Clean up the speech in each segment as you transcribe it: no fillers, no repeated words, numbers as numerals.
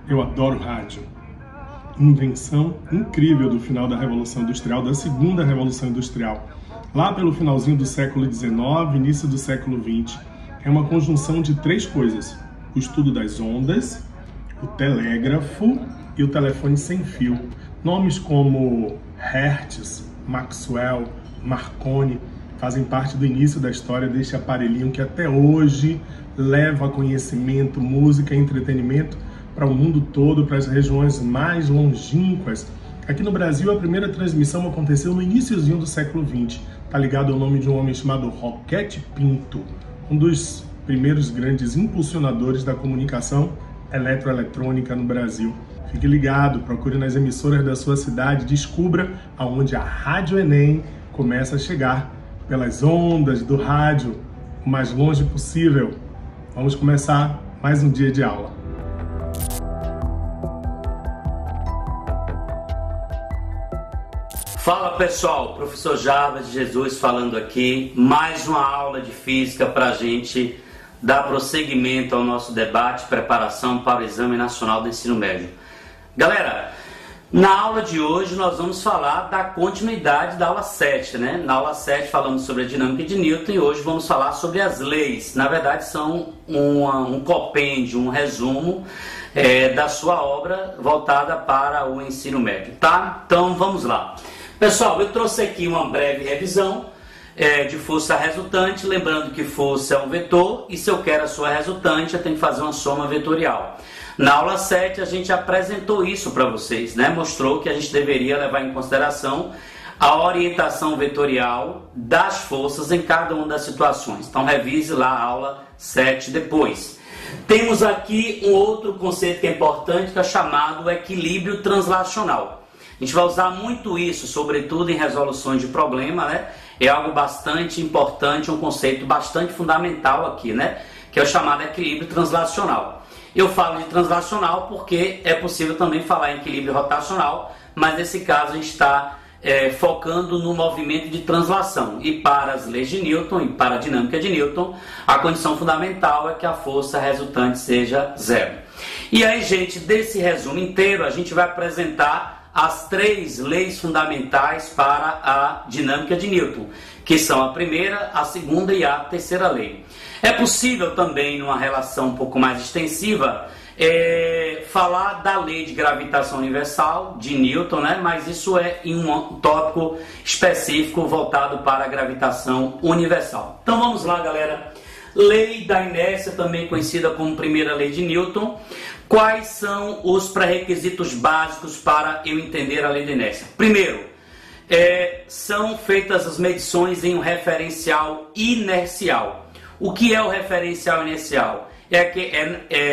Eu adoro rádio. Invenção incrível do final da Revolução Industrial, da segunda Revolução Industrial. Lá pelo finalzinho do século XIX, início do século XX. É uma conjunção de três coisas. O estudo das ondas, o telégrafo e o telefone sem fio. Nomes como Hertz, Maxwell, Marconi fazem parte do início da história deste aparelhinho que até hoje leva conhecimento, música e entretenimento para o mundo todo, para as regiões mais longínquas. Aqui no Brasil, a primeira transmissão aconteceu no iniciozinho do século XX. Está ligado ao nome de um homem chamado Roquete Pinto, um dos primeiros grandes impulsionadores da comunicação eletroeletrônica no Brasil. Fique ligado, procure nas emissoras da sua cidade, descubra aonde a Rádio Enem começa a chegar pelas ondas do rádio, o mais longe possível. Vamos começar mais um dia de aula. Fala pessoal, professor Jarbas de Jesus falando aqui, mais uma aula de física para a gente dar prosseguimento ao nosso debate, preparação para o Exame Nacional do Ensino Médio. Galera, na aula de hoje nós vamos falar da continuidade da aula 7, né? Na aula 7 falamos sobre a dinâmica de Newton e hoje vamos falar sobre as leis. Na verdade são um compêndio, um resumo da sua obra voltada para o ensino médio, tá? Então vamos lá. Pessoal, eu trouxe aqui uma breve revisão de força resultante, lembrando que força é um vetor e se eu quero a sua resultante eu tenho que fazer uma soma vetorial. Na aula 7 a gente apresentou isso para vocês, né? Mostrou que a gente deveria levar em consideração a orientação vetorial das forças em cada uma das situações. Então revise lá a aula 7 depois. Temos aqui um outro conceito que é importante, que é chamado equilíbrio translacional. A gente vai usar muito isso, sobretudo em resoluções de problema, né? É algo bastante importante, um conceito bastante fundamental aqui, né? Que é o chamado equilíbrio translacional. Eu falo de translacional porque é possível também falar em equilíbrio rotacional, mas nesse caso a gente está focando no movimento de translação. E para as leis de Newton e para a dinâmica de Newton, a condição fundamental é que a força resultante seja zero. E aí, gente, desse resumo inteiro, a gente vai apresentar as três leis fundamentais para a dinâmica de Newton, que são a primeira, a segunda e a terceira lei. É possível também, numa relação um pouco mais extensiva, falar da lei de gravitação universal de Newton, né? Mas isso é em um tópico específico voltado para a gravitação universal. Então vamos lá, galera. Lei da inércia, também conhecida como primeira lei de Newton. Quais são os pré-requisitos básicos para eu entender a lei da inércia? Primeiro, são feitas as medições em um referencial inercial. O que é o referencial inercial?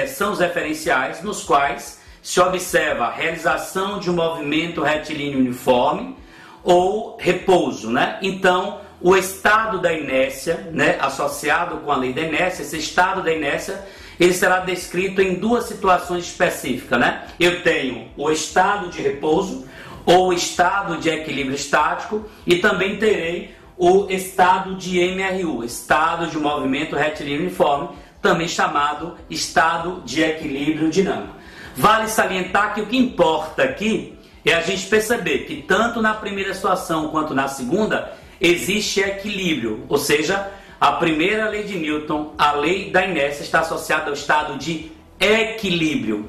São os referenciais nos quais se observa a realização de um movimento retilíneo uniforme ou repouso, né? Então, o estado da inércia, né, associado com a lei da inércia, esse estado da inércia, ele será descrito em duas situações específicas, né? Eu tenho o estado de repouso ou estado de equilíbrio estático e também terei o estado de MRU, estado de movimento retilíneo uniforme, também chamado estado de equilíbrio dinâmico. Vale salientar que o que importa aqui é a gente perceber que tanto na primeira situação quanto na segunda existe equilíbrio, ou seja, a primeira lei de Newton, a lei da inércia, está associada ao estado de equilíbrio,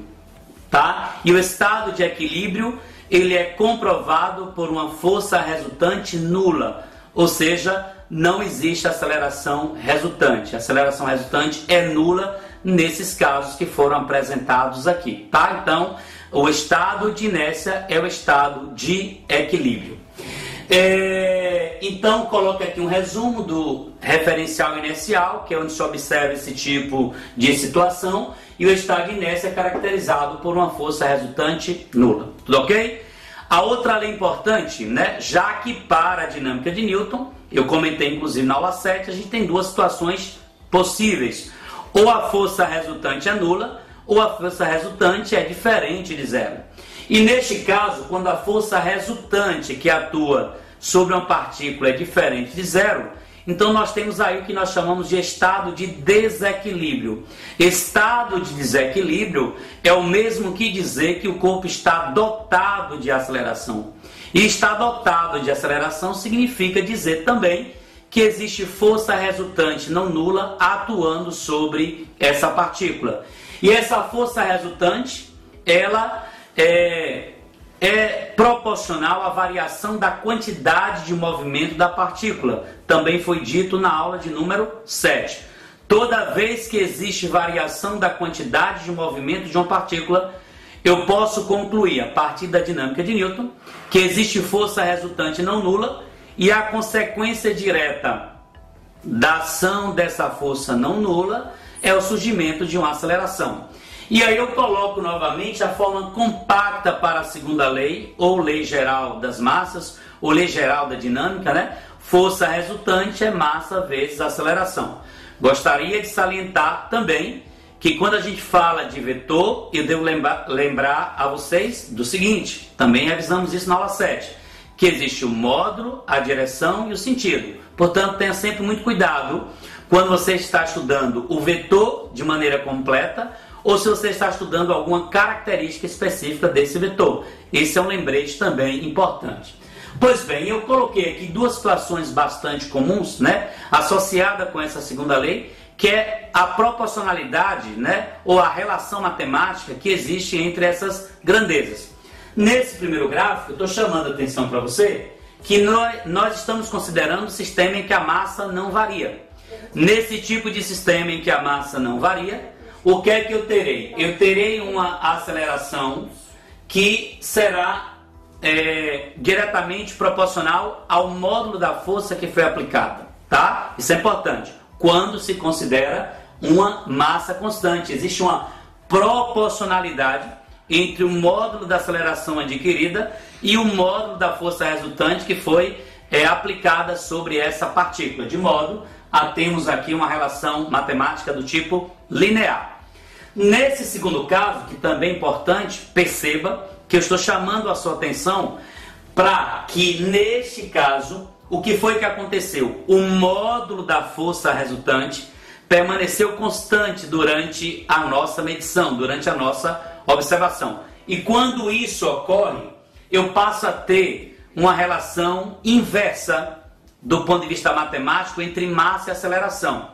tá? E o estado de equilíbrio, ele é comprovado por uma força resultante nula, ou seja, não existe aceleração resultante. A aceleração resultante é nula nesses casos que foram apresentados aqui, tá? Então, o estado de inércia é o estado de equilíbrio. Então, coloca aqui um resumo do referencial inercial, que é onde se observa esse tipo de situação, e o estado de inércia é caracterizado por uma força resultante nula. Tudo ok? A outra lei importante, né, já que para a dinâmica de Newton, eu comentei inclusive na aula 7, a gente tem duas situações possíveis. Ou a força resultante é nula, ou a força resultante é diferente de zero. E neste caso, quando a força resultante que atua sobre uma partícula é diferente de zero, então nós temos aí o que nós chamamos de estado de desequilíbrio. Estado de desequilíbrio é o mesmo que dizer que o corpo está dotado de aceleração. E estar dotado de aceleração significa dizer também que existe força resultante não nula atuando sobre essa partícula. E essa força resultante, ela é proporcional à variação da quantidade de movimento da partícula. Também foi dito na aula de número 7. Toda vez que existe variação da quantidade de movimento de uma partícula, eu posso concluir, a partir da dinâmica de Newton, que existe força resultante não nula e a consequência direta da ação dessa força não nula é o surgimento de uma aceleração. E aí eu coloco novamente a forma compacta para a segunda lei, ou lei geral das massas, ou lei geral da dinâmica, né? Força resultante é massa vezes aceleração. Gostaria de salientar também que quando a gente fala de vetor, eu devo lembrar a vocês do seguinte, também revisamos isso na aula 7, que existe o módulo, a direção e o sentido. Portanto, tenha sempre muito cuidado quando você está estudando o vetor de maneira completa, ou se você está estudando alguma característica específica desse vetor. Esse é um lembrete também importante. Pois bem, eu coloquei aqui duas situações bastante comuns, né, associada com essa segunda lei, que é a proporcionalidade, né, ou a relação matemática que existe entre essas grandezas. Nesse primeiro gráfico, eu estou chamando a atenção para você que nós estamos considerando um sistema em que a massa não varia. Nesse tipo de sistema em que a massa não varia, o que é que eu terei? Eu terei uma aceleração que será diretamente proporcional ao módulo da força que foi aplicada, tá? Isso é importante. Quando se considera uma massa constante, existe uma proporcionalidade entre o módulo da aceleração adquirida e o módulo da força resultante que foi aplicada sobre essa partícula, de modo a termos aqui uma relação matemática do tipo linear. Nesse segundo caso, que também é importante, perceba que eu estou chamando a sua atenção para que, neste caso, o que foi que aconteceu? O módulo da força resultante permaneceu constante durante a nossa medição, durante a nossa observação. E quando isso ocorre, eu passo a ter uma relação inversa do ponto de vista matemático entre massa e aceleração.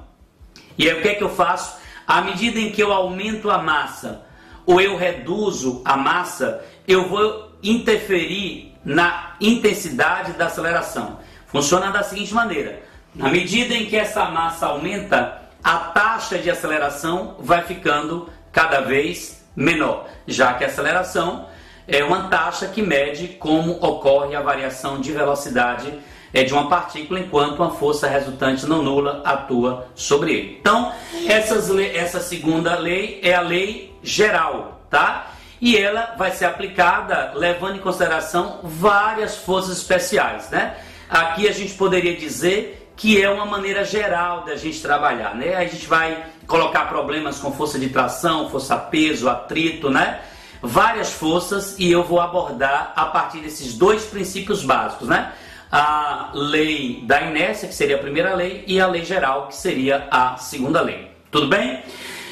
E aí o que é que eu faço? À medida em que eu aumento a massa ou eu reduzo a massa, eu vou interferir na intensidade da aceleração. Funciona da seguinte maneira: na medida em que essa massa aumenta, a taxa de aceleração vai ficando cada vez menor, já que a aceleração é uma taxa que mede como ocorre a variação de velocidade de uma partícula enquanto uma força resultante não nula atua sobre ele. Então, essa segunda lei é a lei geral, tá? E ela vai ser aplicada levando em consideração várias forças especiais, né? Aqui a gente poderia dizer que é uma maneira geral da gente trabalhar, né? A gente vai colocar problemas com força de tração, força-peso, atrito, né? Várias forças, e eu vou abordar a partir desses dois princípios básicos, né? A lei da inércia, que seria a primeira lei, e a lei geral, que seria a segunda lei. Tudo bem?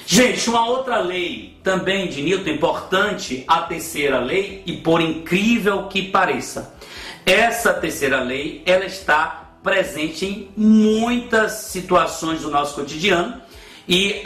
Gente, uma outra lei também de Newton importante, a terceira lei, e por incrível que pareça, essa terceira lei, ela está presente em muitas situações do nosso cotidiano, e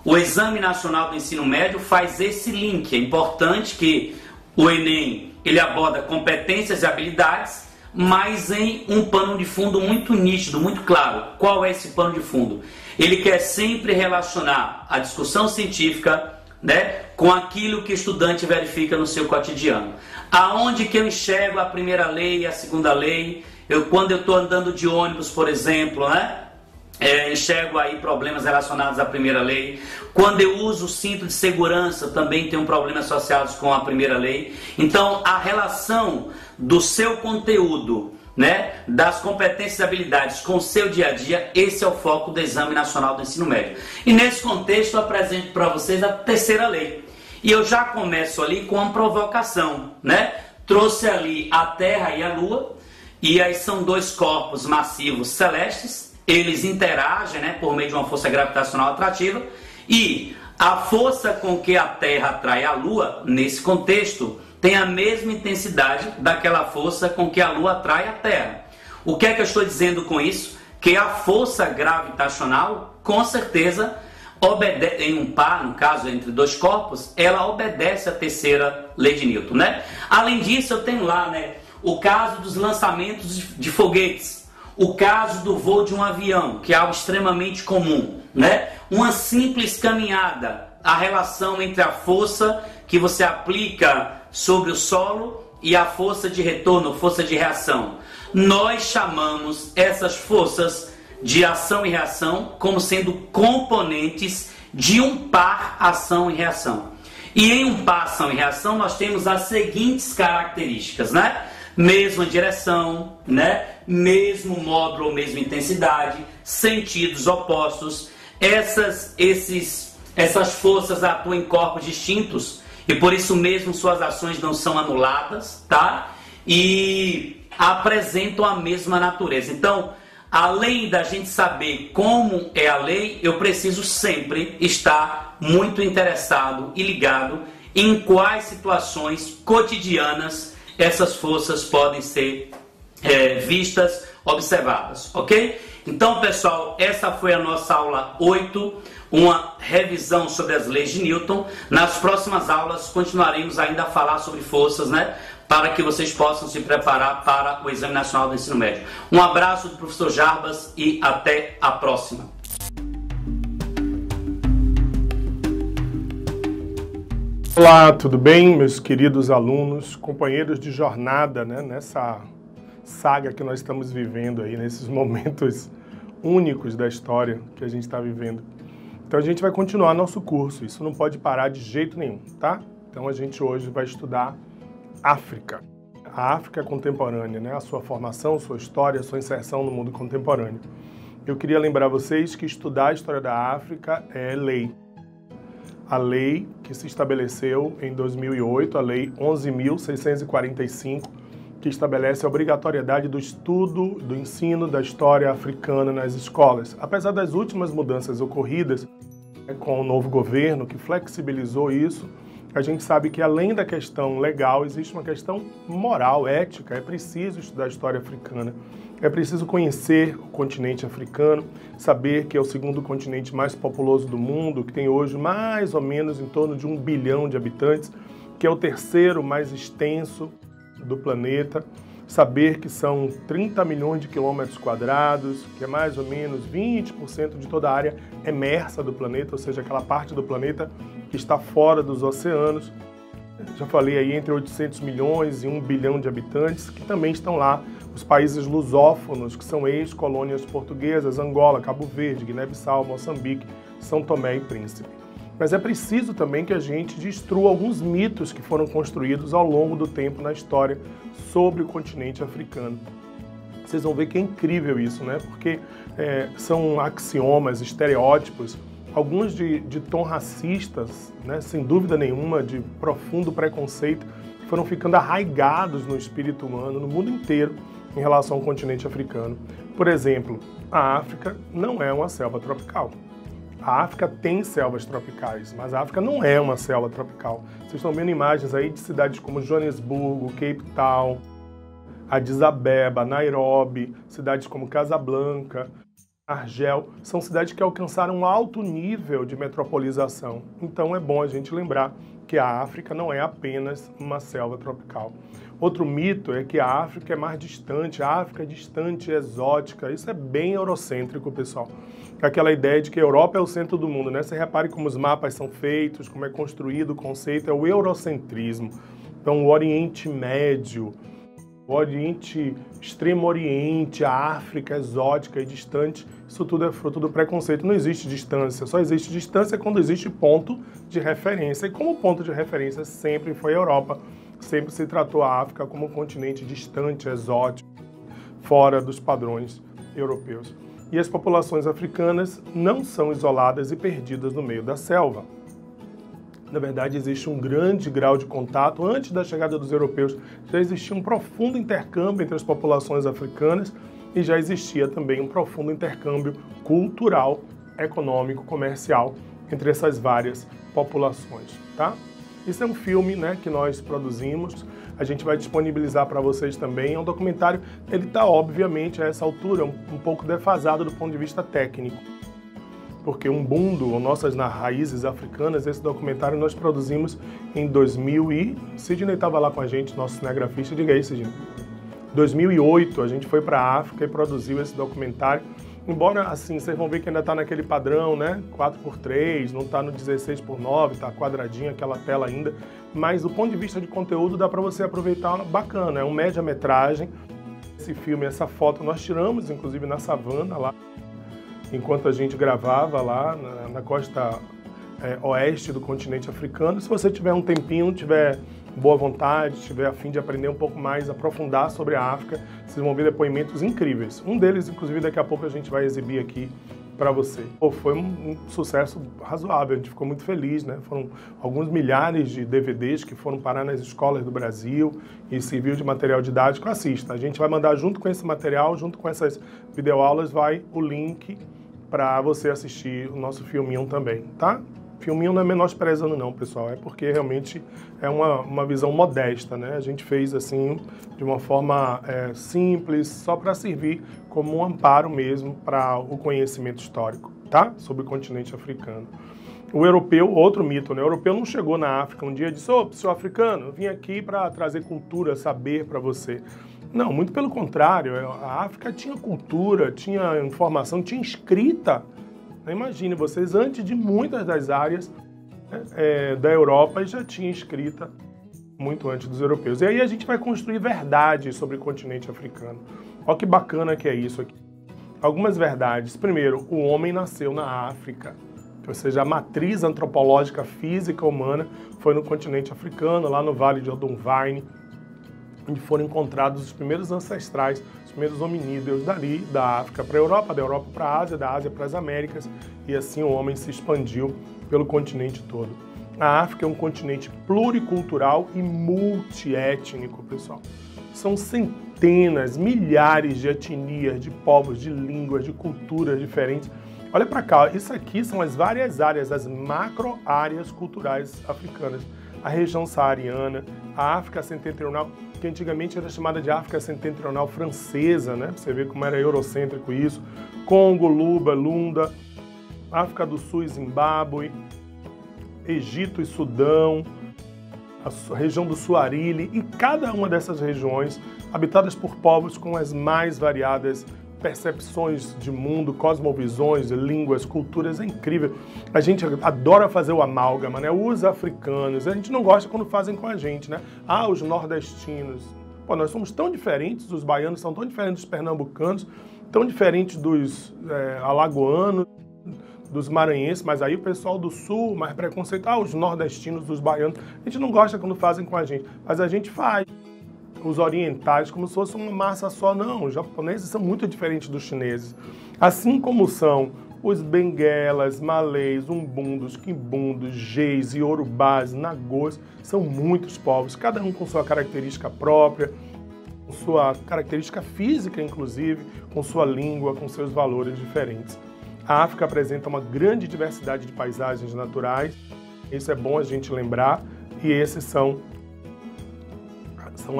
o Exame Nacional do Ensino Médio faz esse link. É importante que o Enem ele aborda competências e habilidades, mas em um pano de fundo muito nítido, muito claro. Qual é esse pano de fundo? Ele quer sempre relacionar a discussão científica, né, com aquilo que o estudante verifica no seu cotidiano. Aonde que eu enxergo a primeira lei e a segunda lei? Quando eu estou andando de ônibus, por exemplo, né? Enxergo aí problemas relacionados à primeira lei. Quando eu uso o cinto de segurança, também tenho problemas associados com a primeira lei. Então, a relação do seu conteúdo, né, das competências e habilidades com o seu dia a dia, esse é o foco do Exame Nacional do Ensino Médio. E nesse contexto, eu apresento para vocês a terceira lei. E eu já começo ali com uma provocação, né? Trouxe ali a Terra e a Lua, e aí são dois corpos massivos celestes. Eles interagem, né, por meio de uma força gravitacional atrativa, e a força com que a Terra atrai a Lua, nesse contexto, tem a mesma intensidade daquela força com que a Lua atrai a Terra. O que é que eu estou dizendo com isso? Que a força gravitacional, com certeza, obedece, em um par, no caso entre dois corpos, ela obedece à terceira lei de Newton, né? Além disso, eu tenho lá, né, o caso dos lançamentos de foguetes, o caso do voo de um avião, que é algo extremamente comum, né? Uma simples caminhada, a relação entre a força que você aplica sobre o solo e a força de retorno, força de reação. Nós chamamos essas forças de ação e reação como sendo componentes de um par ação e reação. E em um par ação e reação nós temos as seguintes características, né? Mesma direção, né? Mesmo módulo ou mesma intensidade, sentidos opostos. Essas forças atuam em corpos distintos e por isso mesmo suas ações não são anuladas, tá? E apresentam a mesma natureza. Então, além da gente saber como é a lei, eu preciso sempre estar muito interessado e ligado em quais situações cotidianas essas forças podem ser vistas, observadas, ok? Então, pessoal, essa foi a nossa aula 8, uma revisão sobre as leis de Newton. Nas próximas aulas continuaremos ainda a falar sobre forças, né? Para que vocês possam se preparar para o Exame Nacional do Ensino Médio. Um abraço do professor Jarbas e até a próxima. Olá, tudo bem, meus queridos alunos, companheiros de jornada, né, nessa saga que nós estamos vivendo aí, nesses momentos únicos da história que a gente está vivendo. Então a gente vai continuar nosso curso, isso não pode parar de jeito nenhum, tá? Então a gente hoje vai estudar África, a África contemporânea, né, a sua formação, sua história, sua inserção no mundo contemporâneo. Eu queria lembrar vocês que estudar a história da África é lei. A lei que se estabeleceu em 2008, a Lei 11.645, que estabelece a obrigatoriedade do estudo, do ensino da história africana nas escolas. Apesar das últimas mudanças ocorridas com o novo governo, que flexibilizou isso, a gente sabe que além da questão legal, existe uma questão moral, ética. É preciso estudar a história africana. É preciso conhecer o continente africano, saber que é o segundo continente mais populoso do mundo, que tem hoje mais ou menos em torno de 1 bilhão de habitantes, que é o terceiro mais extenso do planeta, saber que são 30 milhões de quilômetros quadrados, que é mais ou menos 20% de toda a área emersa do planeta, ou seja, aquela parte do planeta que está fora dos oceanos. Já falei aí entre 800 milhões e 1 bilhão de habitantes, que também estão lá os países lusófonos, que são ex-colônias portuguesas, Angola, Cabo Verde, Guiné-Bissau, Moçambique, São Tomé e Príncipe. Mas é preciso também que a gente destrua alguns mitos que foram construídos ao longo do tempo na história sobre o continente africano. Vocês vão ver que é incrível isso, né? Porque são axiomas, estereótipos, alguns de tom racistas, né? Sem dúvida nenhuma, de profundo preconceito, que foram ficando arraigados no espírito humano, no mundo inteiro, em relação ao continente africano. Por exemplo, a África não é uma selva tropical. A África tem selvas tropicais, mas a África não é uma selva tropical. Vocês estão vendo imagens aí de cidades como Joanesburgo, Cape Town, Addis Abeba, Nairobi, cidades como Casablanca, Argel, são cidades que alcançaram um alto nível de metropolização. Então é bom a gente lembrar que a África não é apenas uma selva tropical. Outro mito é que a África é mais distante, a África é distante, exótica. Isso é bem eurocêntrico, pessoal. Aquela ideia de que a Europa é o centro do mundo, né? Você repare como os mapas são feitos, como é construído o conceito, é o eurocentrismo. Então, o Oriente Médio, o Oriente, Extremo Oriente, a África exótica e distante, isso tudo é fruto do preconceito. Não existe distância, só existe distância quando existe ponto de referência. E como ponto de referência sempre foi a Europa, sempre se tratou a África como um continente distante, exótico, fora dos padrões europeus. E as populações africanas não são isoladas e perdidas no meio da selva. Na verdade, existe um grande grau de contato. Antes da chegada dos europeus, já existia um profundo intercâmbio entre as populações africanas e já existia também um profundo intercâmbio cultural, econômico, comercial entre essas várias populações, tá? Isso é um filme, né, que nós produzimos, a gente vai disponibilizar para vocês também. É um documentário, ele está obviamente a essa altura um pouco defasado do ponto de vista técnico, porque Umbundo, ou Nossas Raízes Africanas, esse documentário nós produzimos em 2000 e... Sidney estava lá com a gente, nosso cinegrafista, diga aí, Sidney. 2008 a gente foi para a África e produziu esse documentário. Embora, assim, vocês vão ver que ainda está naquele padrão, né? 4x3, não está no 16x9, está quadradinho aquela tela ainda. Mas do ponto de vista de conteúdo dá para você aproveitar bacana, é um média-metragem. Esse filme, essa foto nós tiramos, inclusive na savana lá, enquanto a gente gravava lá na costa oeste do continente africano. Se você tiver um tempinho, tiver boa vontade, tiver a fim de aprender um pouco mais, aprofundar sobre a África, vocês vão ver depoimentos incríveis. Um deles, inclusive, daqui a pouco a gente vai exibir aqui para você. Foi um sucesso razoável, a gente ficou muito feliz, né? Foram alguns milhares de DVDs que foram parar nas escolas do Brasil e serviu de material didático. Assista, a gente vai mandar junto com esse material, junto com essas videoaulas, vai o link para você assistir o nosso filminho também, tá? Filminho não é menosprezando não, pessoal, é porque realmente é uma visão modesta, né? A gente fez assim, de uma forma simples, só para servir como um amparo mesmo para o conhecimento histórico, tá? Sobre o continente africano. O europeu, outro mito, né? O europeu não chegou na África um dia e disse: ô, senhor africano, eu vim aqui para trazer cultura, saber para você. Não, muito pelo contrário, a África tinha cultura, tinha informação, tinha escrita. Imagine vocês, antes de muitas das áreas da Europa, já tinha escrita muito antes dos europeus. E aí a gente vai construir verdades sobre o continente africano. Olha que bacana que é isso aqui. Algumas verdades. Primeiro, o homem nasceu na África. Ou seja, a matriz antropológica física humana foi no continente africano, lá no Vale de Odomvine, onde foram encontrados os primeiros ancestrais, os primeiros hominídeos dali, da África para a Europa, da Europa para a Ásia, da Ásia para as Américas, e assim o homem se expandiu pelo continente todo. A África é um continente pluricultural e multiétnico, pessoal. São centenas, milhares de etnias, de povos, de línguas, de culturas diferentes. Olha para cá, isso aqui são as várias áreas, as macro-áreas culturais africanas. A região saariana, a África setentrional, que antigamente era chamada de África setentrional francesa, né? Você vê como era eurocêntrico isso. Congo, Luba, Lunda, África do Sul e Zimbábue, Egito e Sudão, a região do Suarili, e cada uma dessas regiões habitadas por povos com as mais variadas percepções de mundo, cosmovisões, línguas, culturas. É incrível. A gente adora fazer o amálgama, né? Os africanos, a gente não gosta quando fazem com a gente, né? Ah, os nordestinos. Pô, nós somos tão diferentes, os baianos são tão diferentes dos pernambucanos, tão diferentes dos alagoanos, dos maranhenses, mas aí o pessoal do sul, mais preconceito, os nordestinos, dos baianos. A gente não gosta quando fazem com a gente, mas a gente faz. Os orientais como se fosse uma massa só. Não, os japoneses são muito diferentes dos chineses. Assim como são os benguelas, malês, umbundos, quimbundos, geis, iorubás, nagôs, são muitos povos, cada um com sua característica própria, com sua característica física, inclusive, com sua língua, com seus valores diferentes. A África apresenta uma grande diversidade de paisagens naturais, isso é bom a gente lembrar, e esses são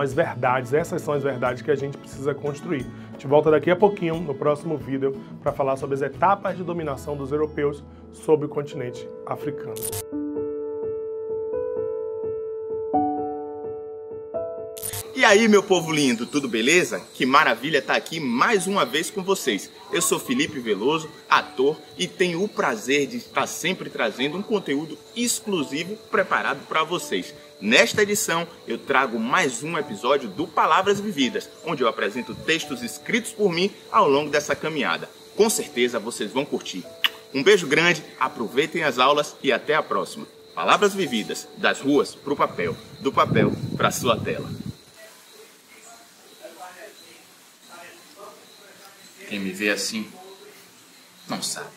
as verdades, essas são as verdades que a gente precisa construir. A gente volta daqui a pouquinho, no próximo vídeo, para falar sobre as etapas de dominação dos europeus sobre o continente africano. E aí, meu povo lindo, tudo beleza? Que maravilha estar aqui mais uma vez com vocês. Eu sou Felipe Veloso, ator, e tenho o prazer de estar sempre trazendo um conteúdo exclusivo preparado para vocês. Nesta edição, eu trago mais um episódio do Palavras Vividas, onde eu apresento textos escritos por mim ao longo dessa caminhada. Com certeza vocês vão curtir. Um beijo grande, aproveitem as aulas e até a próxima. Palavras Vividas, das ruas para o papel, do papel para a sua tela. Quem me vê assim, não sabe.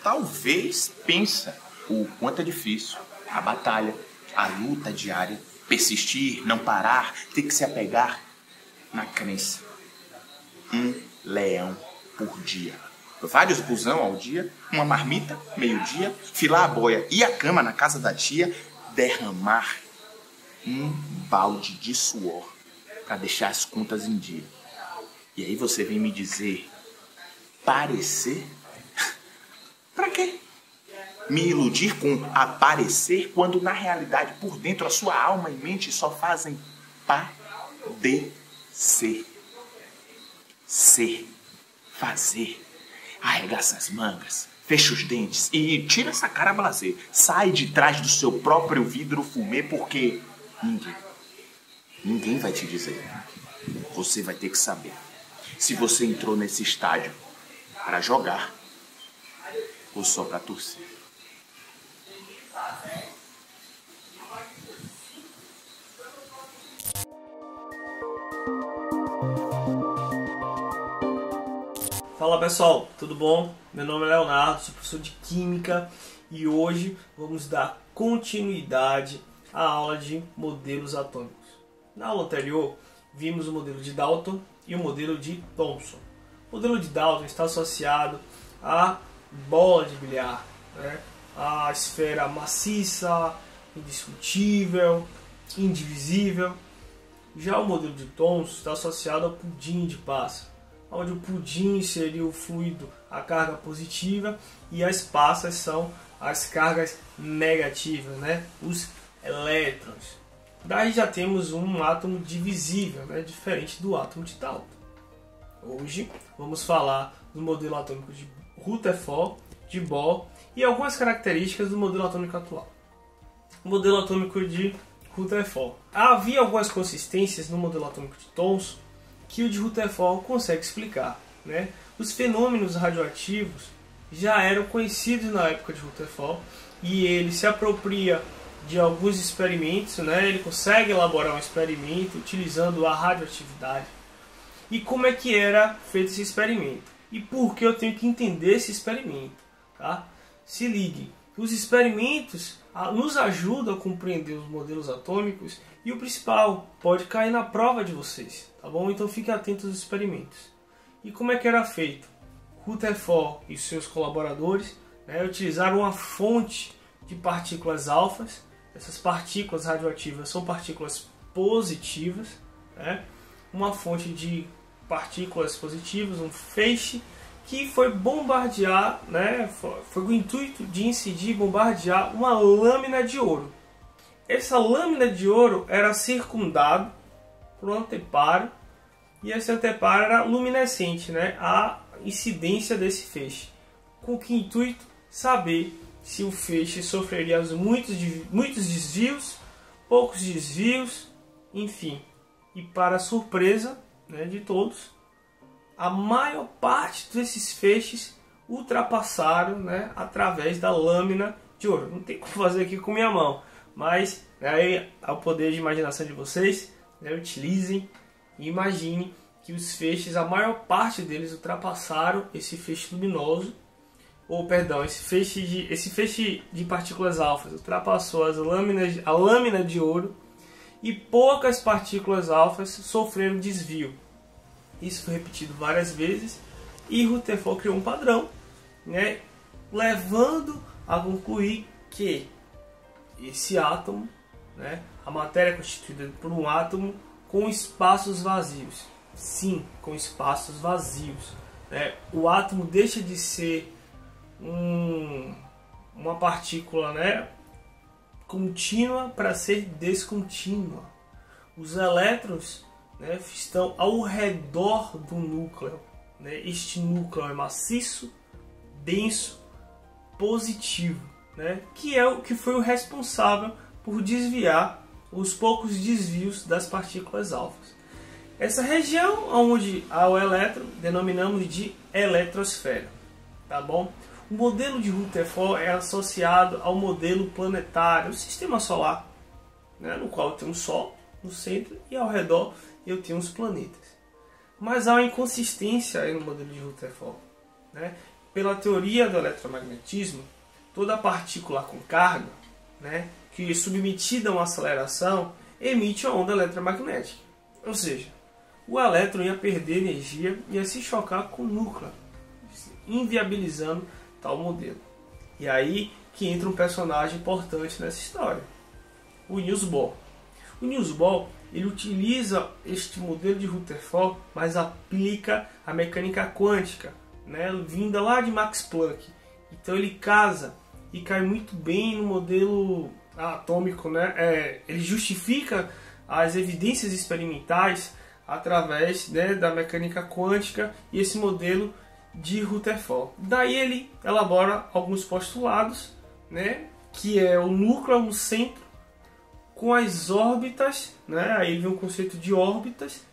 Talvez pensa o quanto é difícil a batalha, a luta diária, persistir, não parar, ter que se apegar na crença. Um leão por dia. Vários busão ao dia, uma marmita, meio-dia, filar a boia e a cama na casa da tia, derramar um balde de suor para deixar as contas em dia. E aí você vem me dizer, parecer? Pra quê? Me iludir com aparecer quando na realidade por dentro a sua alma e mente só fazem padecer. Ser, fazer, arregaça as mangas, fecha os dentes e tira essa cara blasé. Sai de trás do seu próprio vidro fumê porque ninguém vai te dizer. Você vai ter que saber se você entrou nesse estádio para jogar ou só para torcer. Fala pessoal, tudo bom? Meu nome é Leonardo, sou professor de Química e hoje vamos dar continuidade à aula de modelos atômicos. Na aula anterior, vimos o modelo de Dalton e o modelo de Thomson. O modelo de Dalton está associado à bola de bilhar, né? A esfera maciça, indiscutível, indivisível. Já o modelo de Thomson está associado ao pudim de passa, onde o pudim seria o fluido, a carga positiva, e as passas são as cargas negativas, né? Os elétrons. Daí já temos um átomo divisível, né? Diferente do átomo de Dalton. Hoje vamos falar do modelo atômico de Rutherford, de Bohr e algumas características do modelo atômico atual. O modelo atômico de Rutherford. Havia algumas consistências no modelo atômico de Thomson que o de Rutherford consegue explicar, né? Os fenômenos radioativos já eram conhecidos na época de Rutherford e ele se apropria de alguns experimentos, né? Ele consegue elaborar um experimento utilizando a radioatividade. E como é que era feito esse experimento? E por que eu tenho que entender esse experimento? Tá? Se ligue, os experimentos nos ajudam a compreender os modelos atômicos e o principal, pode cair na prova de vocês, tá bom? Então fiquem atentos aos experimentos. E como é que era feito? Rutherford e seus colaboradores, né, utilizaram uma fonte de partículas alfas. Essas partículas radioativas são partículas positivas, né? Uma fonte de partículas positivas, um feixe que foi bombardear, né, foi com o intuito de incidir e bombardear uma lâmina de ouro. Essa lâmina de ouro era circundada por um anteparo e esse anteparo era luminescente, né, a incidência desse feixe. Com que intuito? Saber se o feixe sofreria muitos desvios, poucos desvios, enfim. E para surpresa, né, de todos, a maior parte desses feixes ultrapassaram, né, através da lâmina de ouro. Não tem como fazer aqui com minha mão, mas aí ao poder de imaginação de vocês, né, utilizem e imaginem que os feixes, a maior parte deles ultrapassaram esse feixe luminoso, ou perdão, esse feixe de partículas alfas ultrapassou a lâmina de ouro e poucas partículas alfas sofreram desvio. Isso foi repetido várias vezes e Rutherford criou um padrão, né, levando a concluir que esse átomo, né, a matéria é constituída por um átomo com espaços vazios. Sim, com espaços vazios, né? O átomo deixa de ser uma partícula, né, contínua para ser descontínua. Os elétrons, né, estão ao redor do núcleo, né? Este núcleo é maciço, denso, positivo, né? Que é o que foi o responsável por desviar os poucos desvios das partículas alfas. Essa região onde há o elétron denominamos de eletrosfera, tá bom? O modelo de Rutherford é associado ao modelo planetário, o sistema solar, né, no qual tem um Sol no centro e ao redor eu tenho os planetas. Mas há uma inconsistência aí no modelo de Rutherford, né? Pela teoria do eletromagnetismo, toda partícula com carga, né, que é submetida a uma aceleração, emite uma onda eletromagnética. Ou seja, o elétron ia perder energia e ia se chocar com o núcleo, inviabilizando tal modelo. E aí que entra um personagem importante nessa história, o Niels Bohr. O Niels Bohr, ele utiliza este modelo de Rutherford, mas aplica a mecânica quântica, né, vinda lá de Max Planck. Então ele casa e cai muito bem no modelo atômico, né? Ele justifica as evidências experimentais através, né, da mecânica quântica e esse modelo de Rutherford. Daí ele elabora alguns postulados, né, que é o núcleo no centro com as órbitas, né, aí vem o conceito de órbitas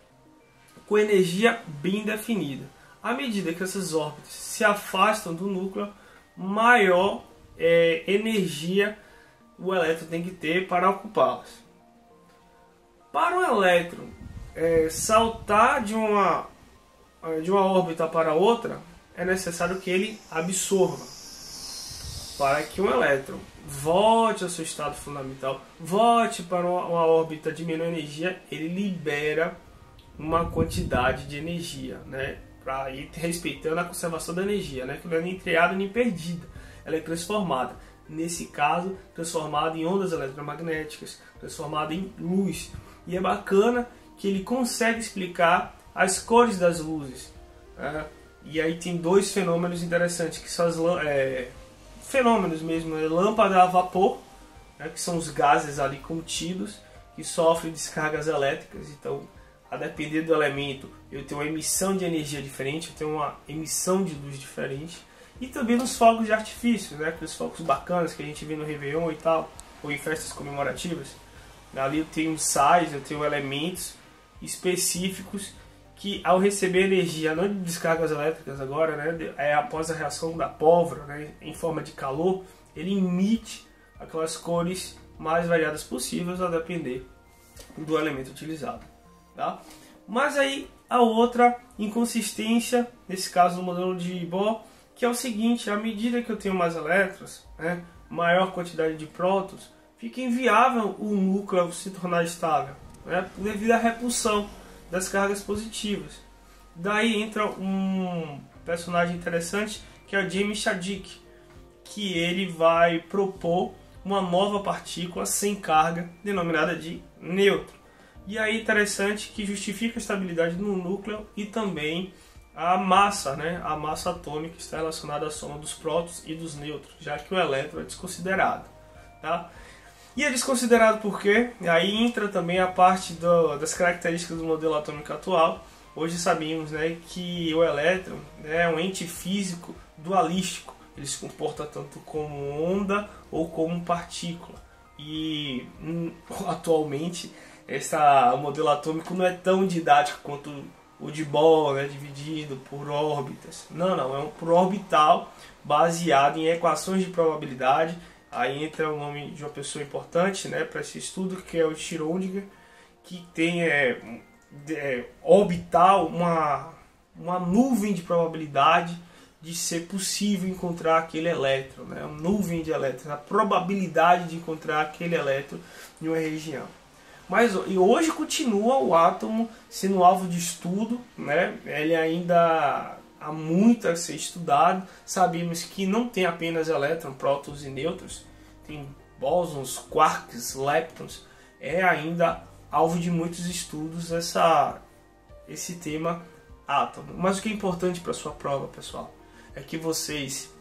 com energia bem definida. À medida que essas órbitas se afastam do núcleo, maior energia o elétron tem que ter para ocupá-las. Para o elétron saltar de uma órbita para outra, é necessário que ele absorva. Para que um elétron volte ao seu estado fundamental, volte para uma órbita de menor energia, ele libera uma quantidade de energia, né, para ir respeitando a conservação da energia, né, que não é nem criada nem perdida, ela é transformada. Nesse caso, transformada em ondas eletromagnéticas, transformada em luz. E é bacana que ele consegue explicar as cores das luzes, né? E aí tem dois fenômenos interessantes, que são fenômenos mesmo, lâmpada a vapor, né, que são os gases ali contidos, que sofrem descargas elétricas. Então, a depender do elemento, eu tenho uma emissão de energia diferente, eu tenho uma emissão de luz diferente. E também nos fogos de artifício, né, aqueles fogos bacanas que a gente vê no Réveillon e tal, ou em festas comemorativas. Ali eu tenho sais, eu tenho elementos específicos que, ao receber energia, não de descargas elétricas agora, né, após a reação da pólvora, né, em forma de calor, ele emite aquelas cores mais variadas possíveis a depender do elemento utilizado, tá? Mas aí a outra inconsistência, nesse caso do modelo de Bohr, que é o seguinte: à medida que eu tenho mais elétrons, né, maior quantidade de prótons, fica inviável o núcleo se tornar estável, né, devido à repulsão das cargas positivas. Daí entra um personagem interessante, que é o James Chadwick, que ele vai propor uma nova partícula sem carga, denominada de nêutron. E aí interessante que justifica a estabilidade no núcleo e também a massa, né? A massa atômica está relacionada à soma dos prótons e dos nêutrons, já que o elétron é desconsiderado, tá? E é desconsiderado por quê? Aí entra também a parte das características do modelo atômico atual. Hoje sabemos, né, que o elétron, né, é um ente físico dualístico. Ele se comporta tanto como onda ou como partícula. E atualmente o modelo atômico não é tão didático quanto o de Bohr, né, dividido por órbitas. Não, é um por orbital baseado em equações de probabilidade. Aí entra o nome de uma pessoa importante, né, para esse estudo, que é o Schrödinger, que tem orbital uma nuvem de probabilidade de ser possível encontrar aquele elétron, né, uma nuvem de elétrons, a probabilidade de encontrar aquele elétron em uma região. E hoje continua o átomo sendo alvo de estudo, né? Ele ainda há muito a ser estudado. Sabemos que não tem apenas elétrons, prótons e nêutrons, tem bósons, quarks, leptons. É ainda alvo de muitos estudos esse tema átomo. Mas o que é importante para a sua prova, pessoal, é que vocês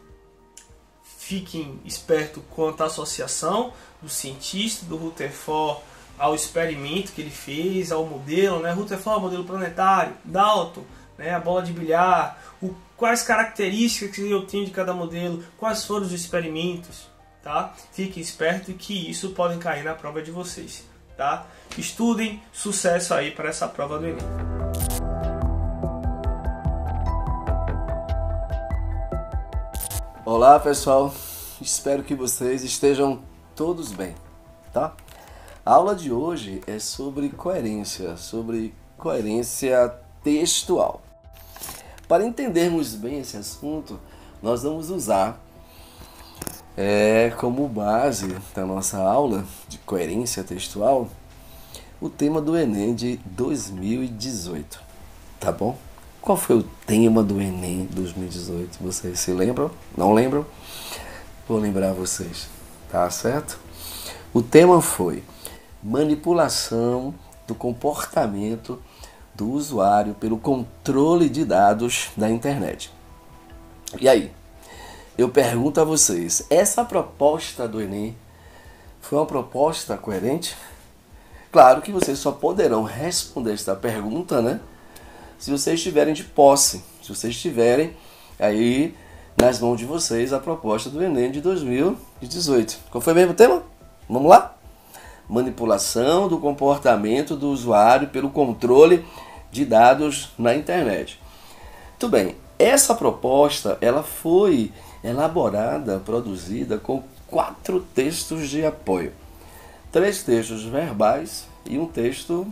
fiquem espertos quanto à associação do cientista, do Rutherford, ao experimento que ele fez, ao modelo, né? Rutherford, modelo planetário, Dalton, né? A bola de bilhar, quais características que eu tenho de cada modelo, quais foram os experimentos, tá? Fiquem espertos que isso pode cair na prova de vocês, tá? Estudem, sucesso aí para essa prova do Enem. Olá pessoal, espero que vocês estejam todos bem, tá? A aula de hoje é sobre coerência textual. Para entendermos bem esse assunto, nós vamos usar como base da nossa aula de coerência textual o tema do Enem de 2018, tá bom? Qual foi o tema do Enem 2018? Vocês se lembram? Não lembram? Vou lembrar vocês, tá certo? O tema foi manipulação do comportamento do usuário pelo controle de dados da internet. E aí, eu pergunto a vocês, essa proposta do Enem foi uma proposta coerente? Claro que vocês só poderão responder esta pergunta, né? Se vocês estiverem de posse, se vocês estiverem aí nas mãos de vocês a proposta do Enem de 2018. Qual foi mesmo o tema? Vamos lá? Manipulação do comportamento do usuário pelo controle de dados na internet. Muito bem, essa proposta ela foi elaborada, produzida com 4 textos de apoio. 3 textos verbais e um texto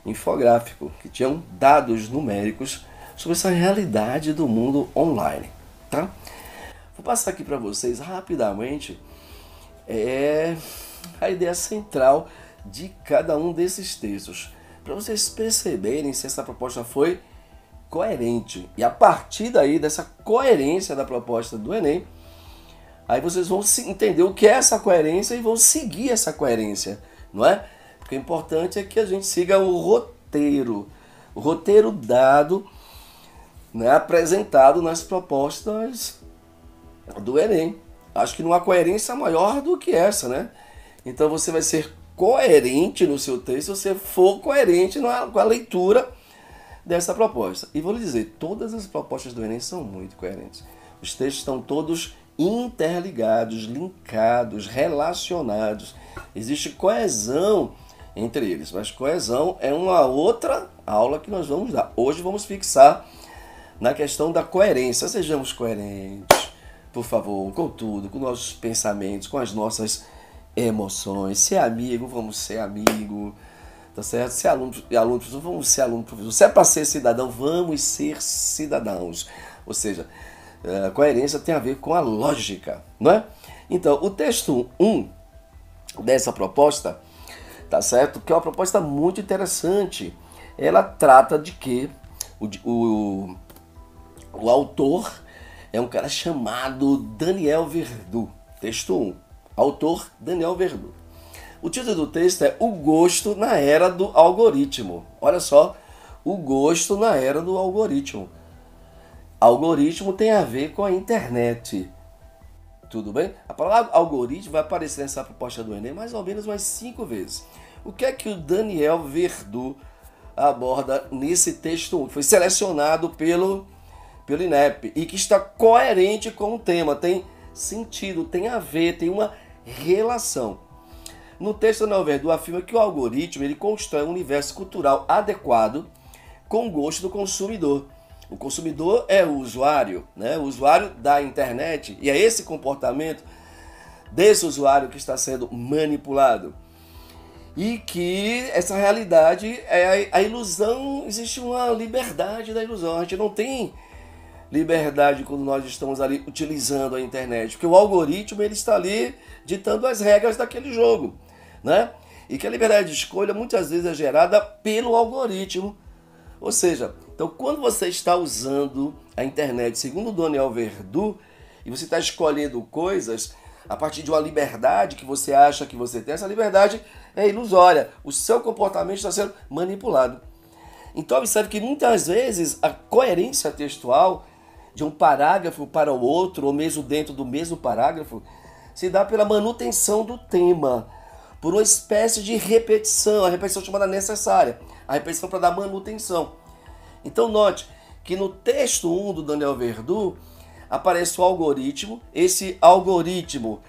infográfico, que tinham dados numéricos sobre essa realidade do mundo online, tá? Vou passar aqui para vocês rapidamente a ideia central de cada um desses textos, para vocês perceberem se essa proposta foi coerente. E a partir daí, dessa coerência da proposta do Enem, aí vocês vão entender o que é essa coerência e vão seguir essa coerência, não é? Porque o importante é que a gente siga o roteiro dado, né, apresentado nas propostas do Enem. Acho que não há coerência maior do que essa, né? Então você vai ser coerente no seu texto se você for coerente com a leitura dessa proposta. E vou lhe dizer, todas as propostas do Enem são muito coerentes. Os textos estão todos interligados, linkados, relacionados. Existe coesão entre eles, mas coesão é uma outra aula que nós vamos dar. Hoje vamos fixar na questão da coerência. Sejamos coerentes, por favor, com tudo, com nossos pensamentos, com as nossas emoções. Se é amigo, vamos ser amigo, tá certo? Se é aluno, vamos ser aluno, professor. Se é para ser cidadão, vamos ser cidadãos. Ou seja, a coerência tem a ver com a lógica, não é? Então, o texto 1 dessa proposta, tá certo? Que é uma proposta muito interessante. Ela trata de que o autor é um cara chamado Daniel Verdu. Texto 1. Autor Daniel Verdu. O título do texto é O Gosto na Era do Algoritmo. Olha só, o gosto na era do algoritmo. Algoritmo tem a ver com a internet. Tudo bem? A palavra algoritmo vai aparecer nessa proposta do Enem mais ou menos umas 5 vezes. O que é que o Daniel Verdu aborda nesse texto 1? Que foi selecionado pelo INEP e que está coerente com o tema. Tem sentido, tem a ver, tem uma relação. No texto, Daniel Verdu afirma que o algoritmo ele constrói um universo cultural adequado com o gosto do consumidor. O consumidor é o usuário, né? O usuário da internet, e é esse comportamento desse usuário que está sendo manipulado. E que essa realidade é a ilusão, existe uma liberdade da ilusão. A gente não tem liberdade quando nós estamos ali utilizando a internet, porque o algoritmo ele está ali ditando as regras daquele jogo, né? E que a liberdade de escolha muitas vezes é gerada pelo algoritmo. Ou seja, então quando você está usando a internet, segundo o Daniel Verdu, e você está escolhendo coisas a partir de uma liberdade que você acha que você tem, essa liberdade é ilusória. O seu comportamento está sendo manipulado. Então observe que muitas vezes a coerência textual de um parágrafo para o outro, ou mesmo dentro do mesmo parágrafo, se dá pela manutenção do tema, por uma espécie de repetição, a repetição chamada necessária, a repetição para dar manutenção. Então note que no texto 1 do Daniel Verdu aparece o algoritmo. Esse algoritmo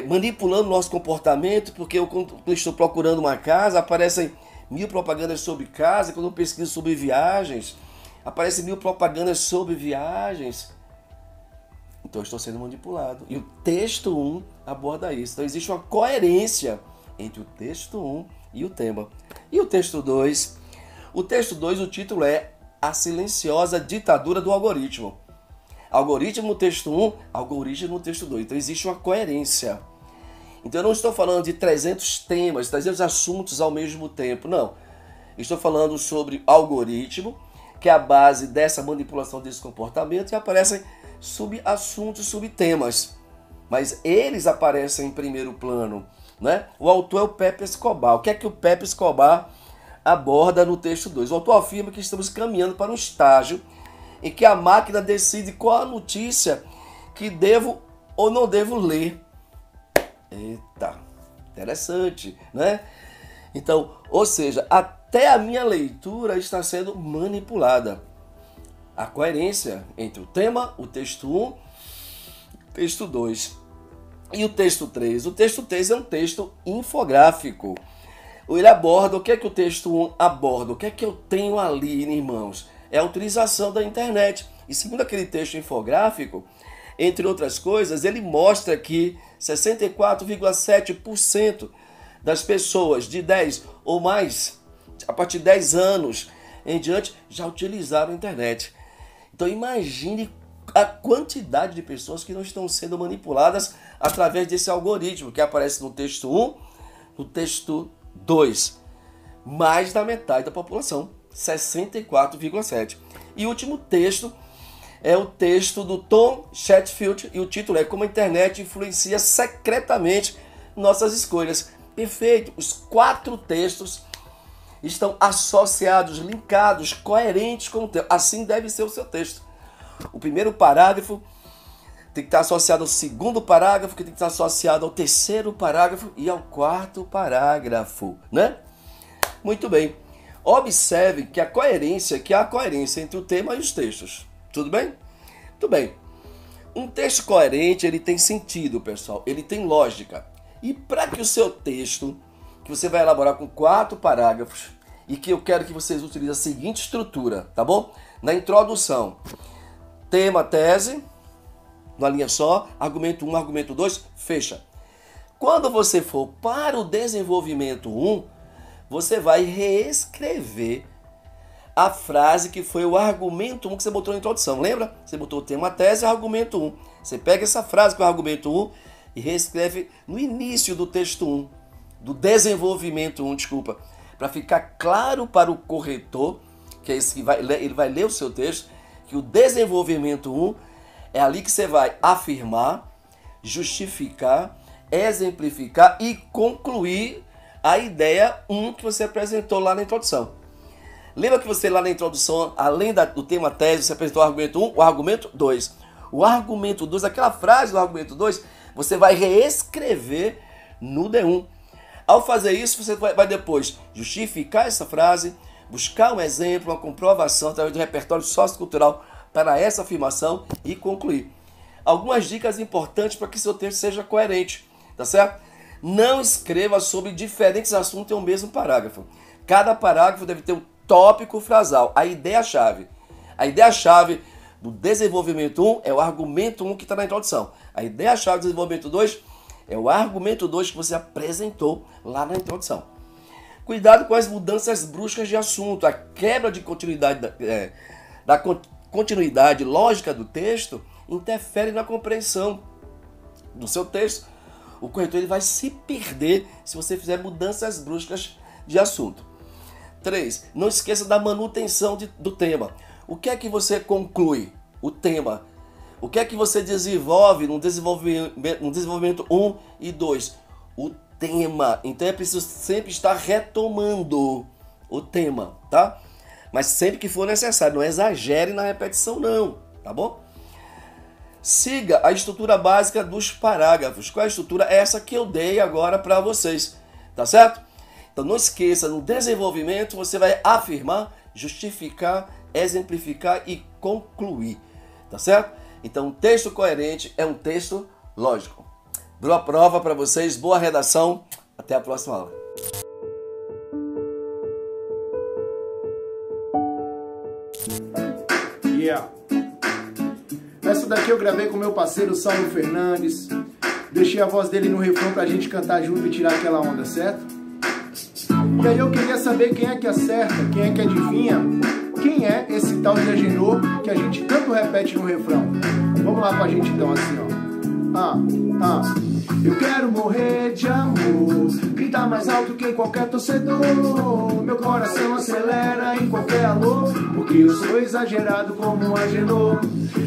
manipulando o nosso comportamento, porque quando eu estou procurando uma casa, aparecem 1000 propagandas sobre casa. Quando eu pesquiso sobre viagens, aparecem 1000 propagandas sobre viagens. Então eu estou sendo manipulado. E o texto 1 aborda isso. Então existe uma coerência entre o texto 1 e o tema. E o texto 2? O texto 2, o título é A Silenciosa Ditadura do Algoritmo. Algoritmo no texto 1, algoritmo no texto 2. Então existe uma coerência. Então eu não estou falando de 300 temas, 300 assuntos ao mesmo tempo. Não. Estou falando sobre algoritmo, que é a base dessa manipulação desse comportamento, e aparecem subassuntos, subtemas. Mas eles aparecem em primeiro plano, né? O autor é o Pepe Escobar. O que é que o Pepe Escobar aborda no texto 2? O autor afirma que estamos caminhando para um estágio em que a máquina decide qual a notícia que devo ou não devo ler. Eita, interessante, né? Então, ou seja, até a minha leitura está sendo manipulada. A coerência entre o tema, o texto 1, o texto 2 e o texto 3. O texto 3 é um texto infográfico. Ele aborda o que é que o texto 1 aborda, o que é que eu tenho ali, irmãos? É a utilização da internet. E segundo aquele texto infográfico, entre outras coisas, ele mostra que 64,7% das pessoas de 10 ou mais, a partir de 10 anos em diante, já utilizaram a internet. Então imagine a quantidade de pessoas que não estão sendo manipuladas através desse algoritmo que aparece no texto 1, no texto 2. Mais da metade da população, 64,7%. E o último texto é o texto do Tom Chatfield e o título é Como a Internet Influencia Secretamente Nossas Escolhas. Perfeito, os 4 textos estão associados, linkados, coerentes com o tema. Assim deve ser o seu texto. O primeiro parágrafo tem que estar associado ao segundo parágrafo, que tem que estar associado ao terceiro parágrafo e ao quarto parágrafo, né? Muito bem. Observe que há coerência entre o tema e os textos. Tudo bem? Muito bem. Um texto coerente, ele tem sentido, pessoal. Ele tem lógica. E para que o seu texto, que você vai elaborar com 4 parágrafos, e que eu quero que vocês utilizem a seguinte estrutura, tá bom? Na introdução, tema, tese, numa linha só, argumento 1, argumento 2, fecha. Quando você for para o desenvolvimento 1, você vai reescrever a frase que foi o argumento 1 que você botou na introdução. Lembra? Você botou o tema, tese e argumento 1. Você pega essa frase que é o argumento 1 e reescreve no início do texto 1, do desenvolvimento 1, para ficar claro para o corretor, que é esse que ele vai ler o seu texto, que o desenvolvimento 1 é ali que você vai afirmar, justificar, exemplificar e concluir a ideia 1 que você apresentou lá na introdução. Lembra que você lá na introdução, além do tema tese, você apresentou o argumento 1, o argumento 2. O argumento 2, aquela frase do argumento 2, você vai reescrever no D1. Ao fazer isso, você vai depois justificar essa frase, buscar um exemplo, uma comprovação através do repertório sociocultural para essa afirmação e concluir. Algumas dicas importantes para que seu texto seja coerente, tá certo? Não escreva sobre diferentes assuntos em um mesmo parágrafo. Cada parágrafo deve ter um tópico frasal, a ideia-chave. A ideia-chave do desenvolvimento 1 é o argumento 1 que está na introdução. A ideia-chave do desenvolvimento 2 é o argumento 2 que você apresentou lá na introdução. Cuidado com as mudanças bruscas de assunto. A quebra de continuidade da continuidade lógica do texto interfere na compreensão do seu texto. O corretor ele vai se perder se você fizer mudanças bruscas de assunto. 3. Não esqueça da manutenção do tema. O que é que você conclui? O tema. O que é que você desenvolve no desenvolvimento 1 e 2? O tema. Então é preciso sempre estar retomando o tema, tá? Mas sempre que for necessário, não exagere na repetição não, tá bom? Siga a estrutura básica dos parágrafos. Qual é a estrutura? É essa que eu dei agora para vocês, tá certo? Então não esqueça, no desenvolvimento você vai afirmar, justificar, exemplificar e concluir, tá certo? Então um texto coerente é um texto Lógico. Boa prova para vocês, boa redação. Até a próxima aula. Essa daqui eu gravei com meu parceiro Saulo Fernandes. Deixei a voz dele no refrão pra gente cantar junto e tirar aquela onda, certo? E aí eu queria saber quem é que acerta, quem é que adivinha, quem é esse tal de Agenor que a gente tanto repete no refrão. Vamos lá pra gente então, assim, ó. Eu quero morrer de amor, gritar mais alto que qualquer torcedor. Meu coração acelera em qualquer alô, porque eu sou exagerado como um Agenor.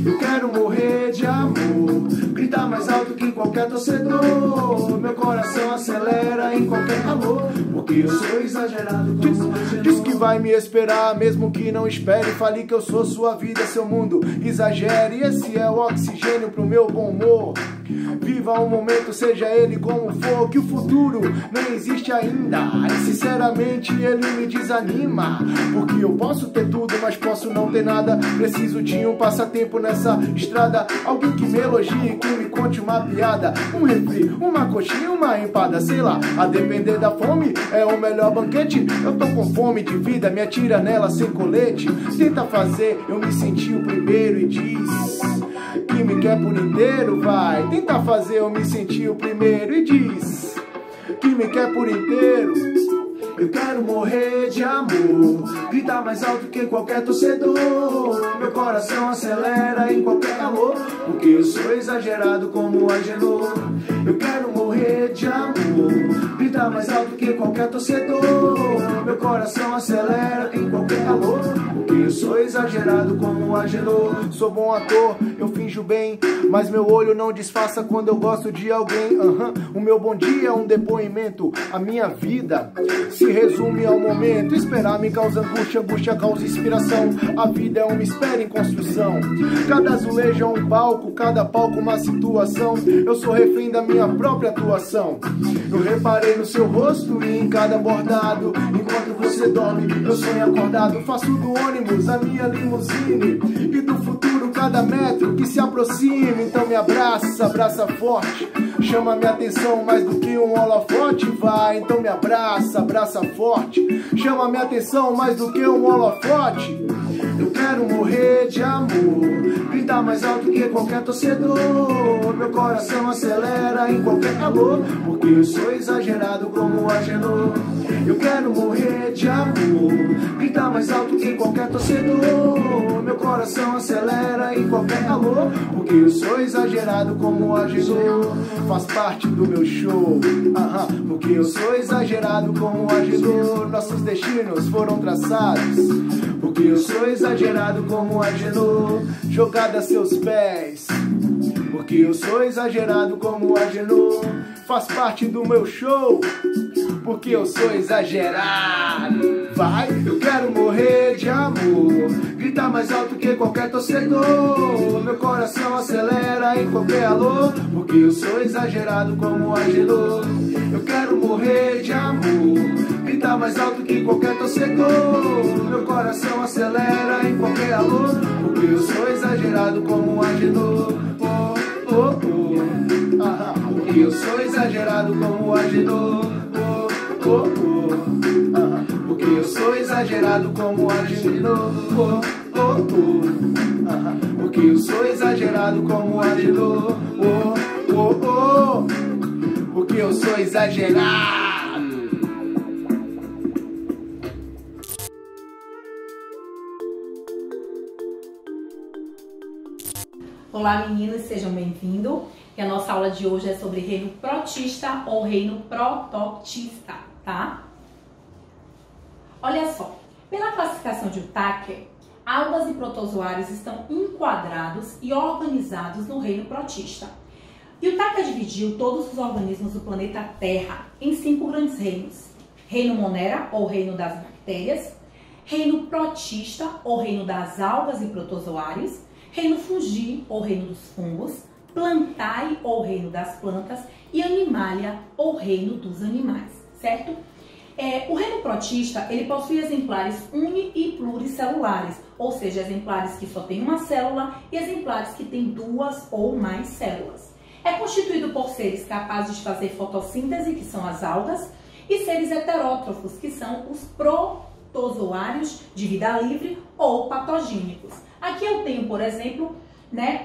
Eu quero morrer de amor, gritar mais alto que qualquer torcedor. Meu coração acelera em qualquer alô, porque eu sou exagerado como um Agenor. Diz que vai me esperar, mesmo que não espere. Fale que eu sou sua vida, seu mundo. Exagere, esse é o oxigênio pro meu bom humor. Viva um momento, seja ele como for, que o futuro não existe ainda. E sinceramente ele me desanima, porque eu posso ter tudo, mas posso não ter nada. Preciso de um passatempo nessa estrada, alguém que me elogie, que me conte uma piada, um refri, uma coxinha, uma empada, sei lá, a depender da fome é o melhor banquete. Eu tô com fome de vida, me atira nela sem colete. Tenta fazer eu me sentir o primeiro e diz que me quer por inteiro, vai. Tenta fazer eu me sentir o primeiro e diz que me quer por inteiro. Eu quero morrer de amor, gritar mais alto que qualquer torcedor. Meu coração acelera em qualquer alô, porque eu sou exagerado como um Agenor. Eu quero morrer de amor, gritar mais alto que qualquer torcedor. Meu coração acelera em qualquer alô, porque eu sou exagerado como um Agenor. Sou bom ator, eu finjo bem, mas meu olho não disfarça quando eu gosto de alguém. O meu bom dia é um depoimento, a minha vida se resume ao momento. Esperar me causa angústia, angústia causa inspiração. A vida é uma espera em construção. Cada azulejo é um palco, cada palco uma situação. Eu sou refém da minha própria atuação. Eu reparei no seu rosto e em cada bordado. Enquanto você dorme, eu sonho acordado. Faço do ônibus a minha limusine, e do futuro cada metro que se aproxima. Então me abraça, abraça forte, chama minha atenção mais do que um holofote. Vai, então me abraça, abraça forte, chama minha atenção mais do que um holofote. Eu quero morrer de amor, gritar mais alto que qualquer torcedor. Meu coração acelera em qualquer alô, porque eu sou exagerado como um Agenor. Eu quero morrer de amor, gritar mais alto que qualquer torcedor. Meu coração acelera em qualquer alô, porque eu sou exagerado como um Agenor. Faz parte do meu show, porque eu sou exagerado como um Agenor. Nossos destinos foram traçados, porque eu sou exagerado como um Agenor. Jogada a seus pés, porque eu sou exagerado como um Agenor. Faz parte do meu show, porque eu sou exagerado. Vai, eu quero morrer de amor, gritar mais alto que qualquer torcedor. Meu coração acelera em qualquer alô, porque eu sou exagerado como um Agenor. Eu quero morrer de amor, gritar mais alto que qualquer torcedor. Meu coração acelera em qualquer alô, porque eu sou exagerado como um Agenor. Porque eu sou exagerado como um Agenor. Porque eu sou exagerado como um Agenor. Porque eu sou exagerado como um Agenor. Porque eu sou exagerado. Olá meninos, sejam bem-vindos. E a nossa aula de hoje é sobre reino protista ou reino protoctista, tá? Olha só, pela classificação de Whittaker, algas e protozoários estão enquadrados e organizados no reino protista. E Whittaker dividiu todos os organismos do planeta Terra em 5 grandes reinos: reino Monera, ou reino das bactérias; reino protista, ou reino das algas e protozoários; reino Fungi, ou reino dos fungos; Plantae, ou reino das plantas; e Animalia, ou reino dos animais, certo? O reino protista, ele possui exemplares uni- e pluricelulares, ou seja, exemplares que só têm uma célula e exemplares que têm 2 ou mais células. É constituído por seres capazes de fazer fotossíntese, que são as algas, e seres heterótrofos, que são os protozoários de vida livre ou patogênicos. Aqui eu tenho, por exemplo,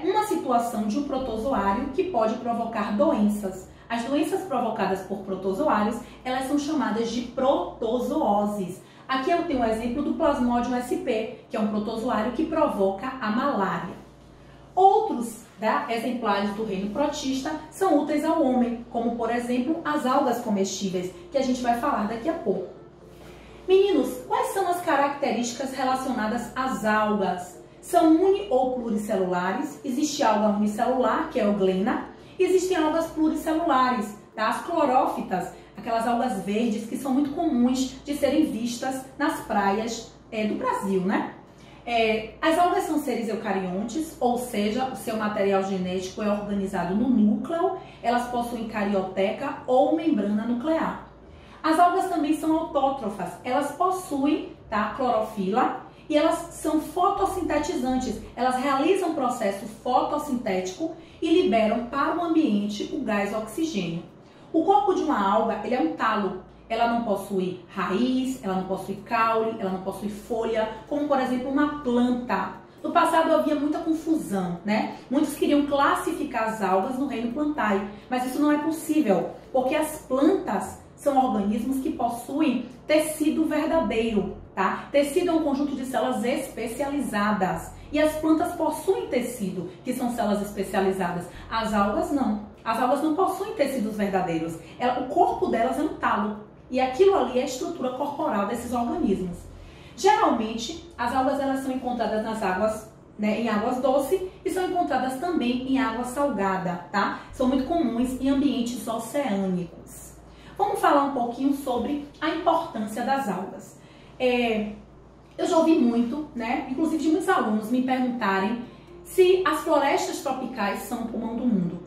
uma situação de um protozoário que pode provocar doenças. As doenças provocadas por protozoários, elas são chamadas de protozooses. Aqui eu tenho o exemplo do Plasmodium sp, que é um protozoário que provoca a malária. Outros exemplares do reino protista são úteis ao homem, como por exemplo as algas comestíveis, que a gente vai falar daqui a pouco. Meninos, quais são as características relacionadas às algas? São uni- ou pluricelulares. Existe alga unicelular, que é a euglena. Existem algas pluricelulares, tá? As clorófitas, aquelas algas verdes que são muito comuns de serem vistas nas praias do Brasil, né? As algas são seres eucariontes, ou seja, o seu material genético é organizado no núcleo, elas possuem carioteca ou membrana nuclear. As algas também são autótrofas, elas possuem clorofila e elas são fotossintetizantes, elas realizam processo fotossintético e liberam para o ambiente o gás oxigênio. O corpo de uma alga, ele é um talo. Ela não possui raiz, ela não possui caule, ela não possui folha, como por exemplo uma planta. No passado havia muita confusão, né? Muitos queriam classificar as algas no reino plantae, mas isso não é possível, porque as plantas são organismos que possuem tecido verdadeiro, tá? Tecido é um conjunto de células especializadas e as plantas possuem tecido, que são células especializadas. As algas não. As algas não possuem tecidos verdadeiros. O corpo delas é um talo. E aquilo ali é a estrutura corporal desses organismos. Geralmente, as algas elas são encontradas nas águas, em águas doces e são encontradas também em água salgada, tá? São muito comuns em ambientes oceânicos. Vamos falar um pouquinho sobre a importância das algas. Eu já ouvi muito, inclusive de muitos alunos me perguntarem se as florestas tropicais são o pulmão do mundo.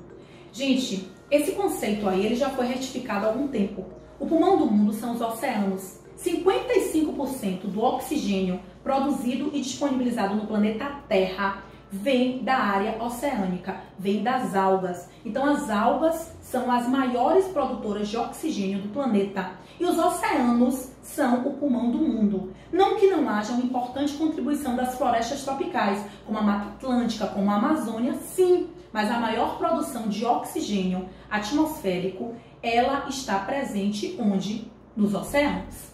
Gente, esse conceito aí ele já foi retificado há algum tempo. O pulmão do mundo são os oceanos. 55% do oxigênio produzido e disponibilizado no planeta Terra vem da área oceânica, vem das algas. Então as algas são as maiores produtoras de oxigênio do planeta. E os oceanos são o pulmão do mundo. Não que não haja uma importante contribuição das florestas tropicais, como a Mata Atlântica, como a Amazônia, sim. Mas a maior produção de oxigênio atmosférico, ela está presente onde? Nos oceanos.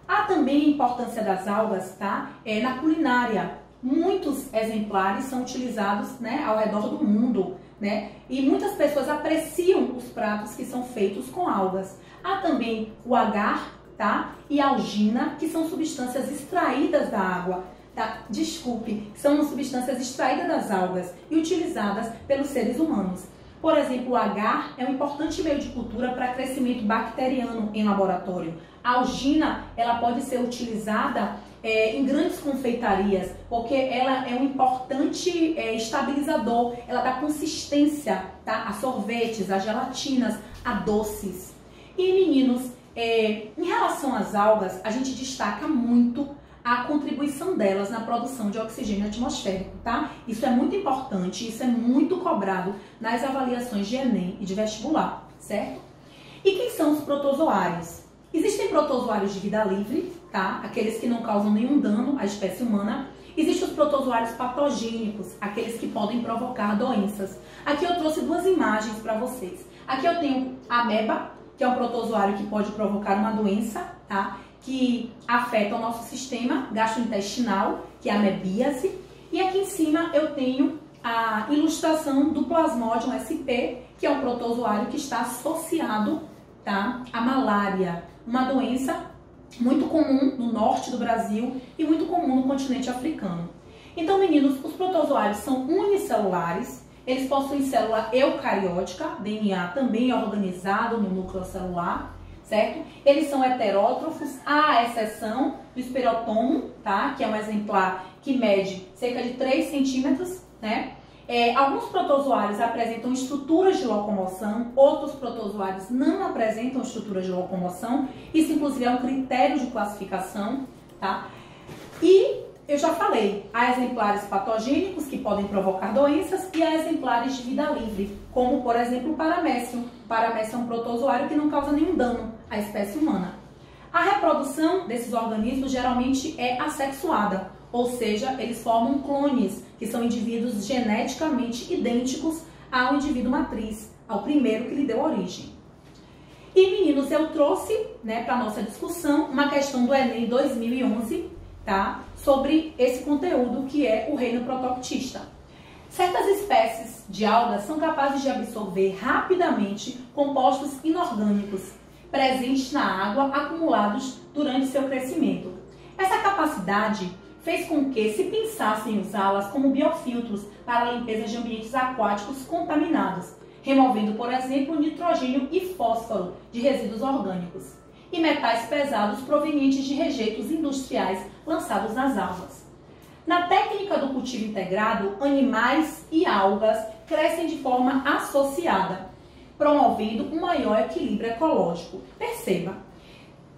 Há também a importância das algas, na culinária. Muitos exemplares são utilizados, ao redor do mundo, e muitas pessoas apreciam os pratos que são feitos com algas. Há também o agar, e a algina, que são substâncias extraídas da água. São substâncias extraídas das algas e utilizadas pelos seres humanos. Por exemplo, o agar é um importante meio de cultura para crescimento bacteriano em laboratório. A algina, ela pode ser utilizada em grandes confeitarias, porque ela é um importante estabilizador, ela dá consistência, a sorvetes, a gelatinas, a doces. E meninos, em relação às algas, a gente destaca muito a contribuição delas na produção de oxigênio atmosférico, Isso é muito importante, isso é muito cobrado nas avaliações de Enem e de vestibular, certo? E quem são os protozoários? Existem protozoários de vida livre, Aqueles que não causam nenhum dano à espécie humana. Existem os protozoários patogênicos, aqueles que podem provocar doenças. Aqui eu trouxe duas imagens para vocês. Aqui eu tenho a ameba, que é um protozoário que pode provocar uma doença, que afeta o nosso sistema gastrointestinal, que é a amebíase. E aqui em cima eu tenho a ilustração do Plasmodium sp, que é um protozoário que está associado à malária, uma doença muito comum no norte do Brasil e muito comum no continente africano. Então, meninos, os protozoários são unicelulares, eles possuem célula eucariótica, DNA também organizado no núcleo celular, certo? Eles são heterótrofos, à exceção do Esperotomo, que é um exemplar que mede cerca de 3 centímetros, Alguns protozoários apresentam estruturas de locomoção, outros protozoários não apresentam estruturas de locomoção. Isso, inclusive, é um critério de classificação, E eu já falei, há exemplares patogênicos que podem provocar doenças e há exemplares de vida livre, como por exemplo o paramécio. O paramécio é um protozoário que não causa nenhum dano à espécie humana. A reprodução desses organismos geralmente é assexuada, ou seja, eles formam clones, que são indivíduos geneticamente idênticos ao indivíduo matriz, ao primeiro que lhe deu origem. E meninos, eu trouxe para a nossa discussão uma questão do Enem 2011, tá? Sobre esse conteúdo que é o reino protoctista. Certas espécies de algas são capazes de absorver rapidamente compostos inorgânicos presentes na água acumulados durante seu crescimento. Essa capacidade fez com que se pensasse em usá-las como biofiltros para a limpeza de ambientes aquáticos contaminados, removendo, por exemplo, nitrogênio e fósforo de resíduos orgânicos e metais pesados provenientes de rejeitos industriais lançados nas algas. Na técnica do cultivo integrado, animais e algas crescem de forma associada, promovendo um maior equilíbrio ecológico. Perceba,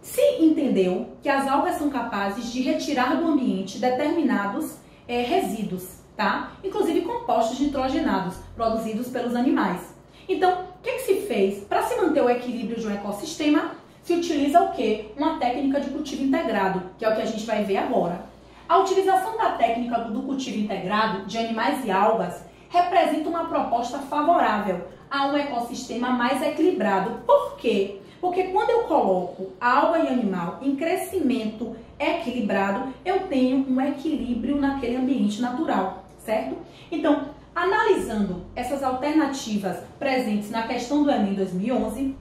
se entendeu que as algas são capazes de retirar do ambiente determinados resíduos, tá? Inclusive compostos nitrogenados produzidos pelos animais. Então, o que se fez? Para se manter o equilíbrio de um ecossistema, se utiliza o quê? Uma técnica de cultivo integrado, que é o que a gente vai ver agora. A utilização da técnica do cultivo integrado de animais e algas representa uma proposta favorável a um ecossistema mais equilibrado. Por quê? Porque quando eu coloco alga e animal em crescimento equilibrado, eu tenho um equilíbrio naquele ambiente natural, certo? Então, analisando essas alternativas presentes na questão do Enem 2011,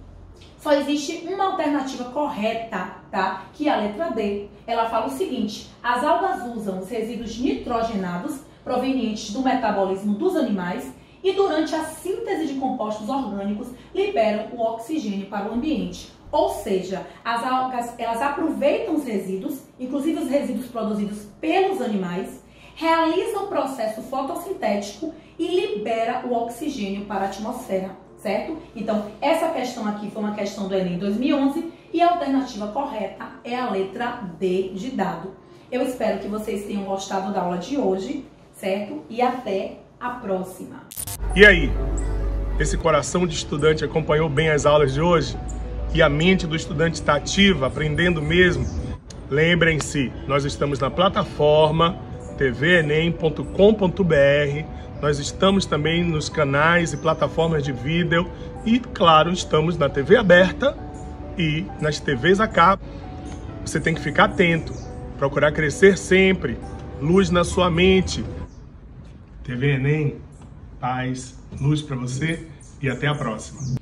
só existe uma alternativa correta, tá? Que é a letra D. Ela fala o seguinte: as algas usam os resíduos nitrogenados provenientes do metabolismo dos animais e durante a síntese de compostos orgânicos liberam o oxigênio para o ambiente. Ou seja, as algas elas aproveitam os resíduos, inclusive os resíduos produzidos pelos animais, realizam o processo fotossintético e libera o oxigênio para a atmosfera, certo? Então, essa questão aqui foi uma questão do Enem 2011 e a alternativa correta é a letra D de dado. Eu espero que vocês tenham gostado da aula de hoje, certo? E até a próxima. E aí? Esse coração de estudante acompanhou bem as aulas de hoje? E a mente do estudante está ativa, aprendendo mesmo? Lembrem-se, nós estamos na plataforma tvenem.com.br, nós estamos também nos canais e plataformas de vídeo e, claro, estamos na TV aberta e nas TVs a cabo. Você tem que ficar atento, procurar crescer sempre, luz na sua mente. TV Enem, paz, luz para você e até a próxima.